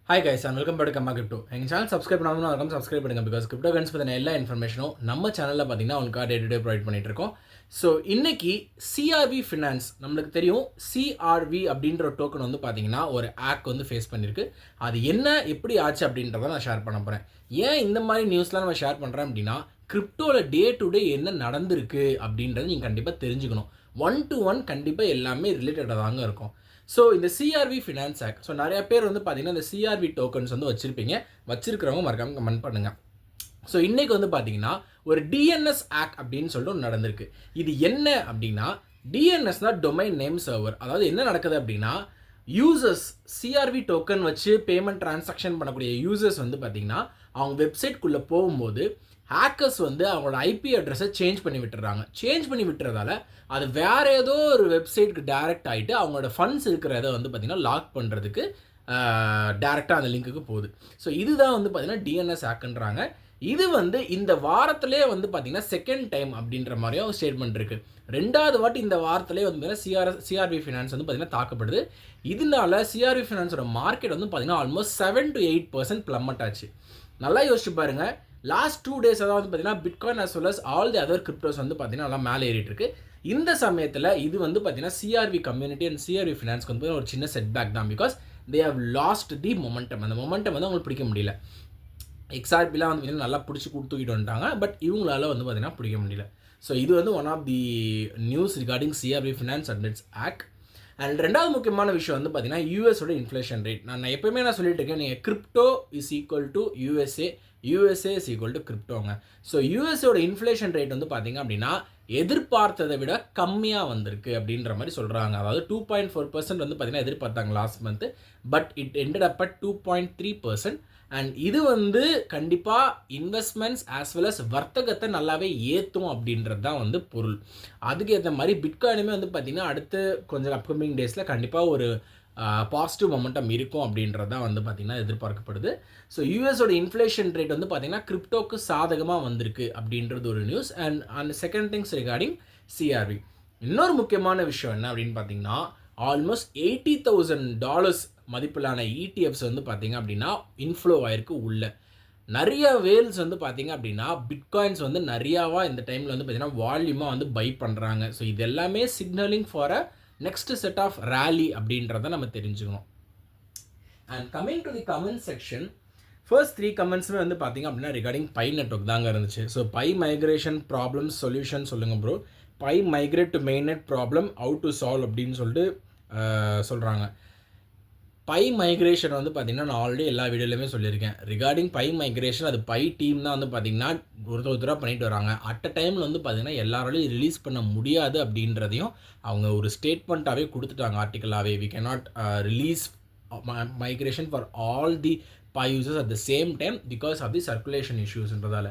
Hi guys and welcome back gamma crypto. எங்கள் channel subscribe பண்ணாமல் இருக்கும், சப்ஸ்கிரைப் பண்ணுங்கள். பிகாஸ் கிரிப்டோ கரன்சி பற்றின எல்லா இன்ஃபர்மேஷனும் நம்ம சேனலில் பார்த்தீங்கன்னா உங்களுக்கு டே டு டே ப்ரொவைட் பண்ணிட்டு இருக்கோம். ஸோ இன்னைக்கு சிஆர்வி ஃபினான்ஸ் நம்மளுக்கு தெரியும். சிஆர்வி அப்படின்ற ஒரு டோக்கன் வந்து பார்த்தீங்கன்னா ஒரு ஆக் வந்து ஃபேஸ் பண்ணியிருக்கு. அது என்ன எப்படி ஆச்சு அப்படின்றத நான் ஷேர் பண்ண போகிறேன். ஏன் இந்த மாதிரி நியூஸ்லாம் நம்ம ஷேர் பண்ணுறேன் அப்படின்னா, கிரிப்டோவில் டே டு டே என்ன நடந்திருக்கு அப்படின்றத நீங்கள் கண்டிப்பாக தெரிஞ்சுக்கணும். 1 to 1 கண்டிப்பாக எல்லாமே ரிலேட்டடாக தாங்க இருக்கும். ஸோ இந்த சிஆர்வி ஃபினான்ஸ் ஆக், ஸோ நிறைய பேர் வந்து பார்த்தீங்கன்னா இந்த சிஆர்வி டோக்கன்ஸ் வந்து வச்சுருப்பீங்க. வச்சிருக்கிறவங்க மறக்காமல் கமெண்ட் பண்ணுங்கள். ஸோ இன்றைக்கி வந்து பார்த்தீங்கன்னா ஒரு டிஎன்எஸ் ஆக் அப்படின்னு சொல்லிட்டு ஒன்று நடந்திருக்கு. இது என்ன அப்படின்னா, டிஎன்எஸ்னால் டொமைன் நேம் சர்வர். அதாவது என்ன நடக்குது அப்படின்னா, யூசர்ஸ் சிஆர்வி டோக்கன் வச்சு பேமெண்ட் டிரான்சாக்ஷன் பண்ணக்கூடிய யூசர்ஸ் வந்து பார்த்தீங்கன்னா அவங்க வெப்சைட்குள்ளே போகும்போது ஹேக்கர்ஸ் வந்து அவங்களோட ஐபி அட்ரஸை சேஞ்ச் பண்ணி விட்டுறாங்க. சேஞ்ச் பண்ணி விட்டுறதால அது வேறு ஏதோ ஒரு வெப்சைட்டுக்கு டேரெக்ட் ஆகிட்டு அவங்களோட ஃபண்ட்ஸ் இருக்கிறத வந்து பார்த்திங்கன்னா லாக் பண்ணுறதுக்கு டேரெக்டாக அந்த லிங்க்குக்கு போகுது. ஸோ இதுதான் வந்து பார்த்திங்கன்னா டிஎன்எஸ் ஹேக்குன்றாங்க. இது வந்து இந்த வாரத்திலே வந்து பார்த்திங்கன்னா செகண்ட் டைம் அப்படின்ற மாதிரியும் ஸ்டேட்மெண்ட் இருக்குது. ரெண்டாவது வாட்டி இந்த வாரத்திலே வந்து பார்த்திங்கன்னா சிஆர்வி ஃபினான்ஸ் வந்து பார்த்திங்கன்னா தாக்கப்படுது. இதனால சிஆர்வி ஃபினான்ஸோட மார்க்கெட் வந்து பார்த்திங்கன்னா ஆல்மோஸ்ட் 7 to 8% ப்ளம்மட் ஆச்சு. நல்லா யோசிச்சு பாருங்கள். லாஸ்ட் 2 days அதாவது பார்த்தீங்கன்னா bitcoin as well as all the other cryptos வந்து பார்த்தீங்கன்னா நல்லா மேலே ஏறிட்டு இருக்கு. இந்த சமயத்தில் இது வந்து பார்த்தீங்கன்னா சிஆர்வி கம்யூனிட்டி அண்ட் சிஆர்வி ஃபினான்ஸ்க்கு வந்து ஒரு சின்ன செட்பேக் தான். Because they have lost the momentum. அந்த மொமெண்டம் வந்து அவங்களுக்கு பிடிக்க முடியல. எக்ஸ்ஆர்பிலாம் வந்து பார்த்தீங்கன்னா நல்லா பிடிச்சி தூக்கிட்டு வந்துட்டாங்க. பட் இவங்களால வந்து பார்த்தீங்கன்னா பிடிக்க முடியல. ஸோ இது வந்து one of the news regarding CRV finance and it's okay. அண்ட் ரெண்டாவது முக்கியமான விஷயம் வந்து பார்த்தீங்கன்னா யூஎஸோட இன்ஃப்ளேஷன் ரேட். நான் எப்போயுமே சொல்லிட்டு இருக்கேன், நீங்கள் crypto is equal to USA is equal to கிரிப்டோங்க. ஸோ யூஎஸோட இன்ஃப்ளேஷன் ரேட் வந்து பார்த்தீங்க அப்படின்னா எதிர்பார்த்ததை விட கம்மியாக வந்திருக்கு அப்படின்ற மாதிரி சொல்கிறாங்க. அதாவது 2.4% வந்து பார்த்தீங்கன்னா எதிர்பார்த்தாங்க last month. But it ended up at 2.3%. And இது வந்து கண்டிப்பாக இன்வெஸ்ட்மெண்ட்ஸ் ஆஸ் வெல் அஸ் வர்த்தகத்தை நல்லாவே ஏற்றும் அப்படின்றது தான் வந்து பொருள். அதுக்கு ஏற்ற மாதிரி பிட்காயினுமே வந்து பார்த்திங்கன்னா அடுத்து கொஞ்சம் அப்கமிங் டேஸில் கண்டிப்பாக ஒரு பாசிட்டிவ் மொமெண்டம் இருக்கும் அப்படின்றது தான் வந்து பார்த்திங்கன்னா எதிர்பார்க்கப்படுது. ஸோ யூஎஸோட இன்ஃப்ளேஷன் ரேட் வந்து பார்த்திங்கன்னா கிரிப்டோக்கு சாதகமாக வந்திருக்கு அப்படின்றது ஒரு news. And second things regarding CRV. இன்னொரு முக்கியமான விஷயம் என்ன அப்படின்னு பார்த்தீங்கன்னா, ஆல்மோஸ்ட் $80,000 மதிப்பிலான இடிஎஃப்ஸ் வந்து பார்த்திங்க அப்படின்னா இன்ஃப்ளோ ஆயிருக்கு உள்ள. நிறைய வேல்ஸ் வந்து பார்த்திங்க அப்படின்னா பிட்காயின்ஸ் வந்து நிறையாவா இந்த டைமில் வந்து பார்த்திங்கன்னா வால்யூமாக வந்து பை பண்ணுறாங்க. ஸோ இது எல்லாமே signalling for a next set of rally அப்படின்றத நம்ம தெரிஞ்சுக்கணும். And coming to the comment section, first 3 கமெண்ட்ஸுமே வந்து பார்த்திங்க அப்படின்னா ரிகார்டிங் பை நெட்வொர்க் தாங்க இருந்துச்சு. So Pi migration problem solution சொல்லுங்கள் bro. Pi migrate to main net problem how to solve அப்படின்னு சொல்லிட்டு சொல்கிறாங்க. பை மைக்ரேஷன் வந்து பார்த்திங்கன்னா நான் ஆல்ரெடி எல்லா வீடியோலையுமே சொல்லியிருக்கேன். ரிகார்டிங் பை மைக்ரேஷன் அது பை டீம் தான் வந்து பார்த்திங்கன்னா ஒருத்தராக பண்ணிட்டு வராங்க. அட் அ டைமில் வந்து பார்த்திங்கன்னா எல்லாராலையும் ரிலீஸ் பண்ண முடியாது அப்படின்றதையும் அவங்க ஒரு ஸ்டேட்மெண்ட்டாகவே கொடுத்துட்டாங்க ஆர்டிக்கலாகவே. We cannot release migration for all the Pi users at the same time because of the circulation இஷ்யூஸ்ன்றதால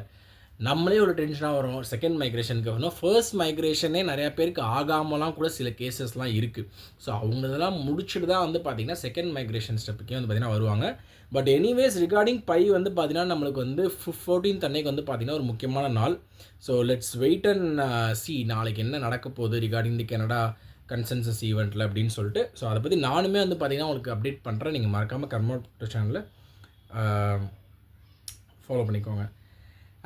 நம்மளே ஒரு டென்ஷனாக வரும். செகண்ட் மைக்ரேஷனுக்கு வரணும். ஃபர்ஸ்ட் மைக்ரேஷனே நிறையா பேருக்கு ஆகாமலாம் கூட சில கேசஸ்லாம் இருக்குது. ஸோ அவங்க இதெல்லாம் முடிச்சுட்டு தான் வந்து பார்த்திங்கன்னா செகண்ட் மைக்ரேஷன் ஸ்டெப்புக்கே வந்து பார்த்திங்கன்னா வருவாங்க. பட் எனிவேஸ் ரிகார்டிங் பை வந்து பார்த்திங்கன்னா நம்மளுக்கு வந்து 14th அன்னைக்கு வந்து பார்த்திங்கன்னா ஒரு முக்கியமான நாள். So let's wait and see நாளைக்கு என்ன நடக்க போகுது ரிகார்டிங் தி கனடா கன்சென்சஸ் ஈவெண்ட்டில் அப்படின்னு சொல்லிட்டு. ஸோ அதை பற்றி நானுமே வந்து பார்த்திங்கன்னா உங்களுக்கு அப்டேட் பண்ணுறேன். நீங்கள் மறக்காமல் கர்மோட் சேனலில் ஃபாலோ பண்ணிக்கோங்க.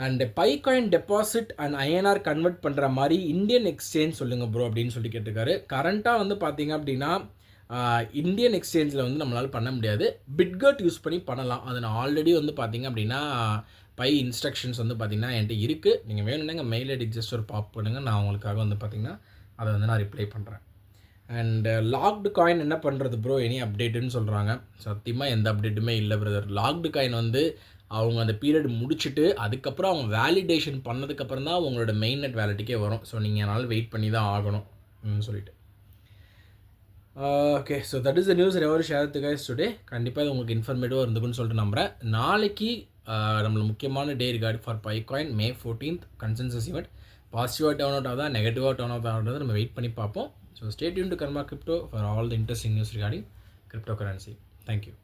And Pi coin deposit and INR convert பண்ணுற மாதிரி இந்தியன் எக்ஸ்சேஞ்ச் சொல்லுங்கள் ப்ரோ அப்படின்னு சொல்லி கேட்டிருக்காரு. கரண்ட்டாக வந்து பார்த்திங்க அப்படின்னா இந்தியன் எக்ஸ்சேஞ்சில் வந்து நம்மளால் பண்ண முடியாது. பிட்கட் யூஸ் பண்ணி பண்ணலாம். அது நான் ஆல்ரெடி வந்து பார்த்திங்க அப்படின்னா பை இன்ஸ்ட்ரக்ஷன்ஸ் வந்து பார்த்திங்கன்னா என்கிட்ட இருக்குது. நீங்கள் வேணும்னா மெயில் ஐடி ஜஸ்ட் ஒரு பாப் பண்ணுங்கள். நான் உங்களுக்காக வந்து பார்த்திங்கன்னா அதை வந்து நான் ரிப்ளை பண்ணுறேன். அண்ட் லாக்டு காயின் என்ன பண்ணுறது ப்ரோ எனி அப்டேட்டுன்னு சொல்கிறாங்க. சத்தியமாக எந்த அப்டேட்டுமே இல்லை பிரதர். லாக்டு காயின் வந்து அவங்க அந்த பீரியட் முடிச்சுட்டு அதுக்கப்புறம் அவங்க வேலிடேஷன் பண்ணதுக்கப்புறம் தான் அவங்களோட மெயின் நெட் வேலெட்டுக்கே வரும். ஸோ நீங்கள் அதனால் வெயிட் பண்ணி தான் ஆகணும் சொல்லிட்டு. Okay, so that is the news ever share with guys today. கண்டிப்பாக இது உங்களுக்கு இன்ஃபர்மேட்டிவாக இருந்துக்குன்னு சொல்லிட்டு நம்புகிறேன். நாளைக்கு நம்மளுக்கு முக்கியமான day regard for Pi coin May 14th consensus event. பாசிட்டிவாக டர்ன் அவுட் ஆகுதா நெகட்டிவாக டர்ன் அவுட் ஆகுறது நம்ம வெயிட் பண்ணி பார்ப்போம். So stay tuned to Karma Crypto for all the interesting news regarding cryptocurrency. Thank you.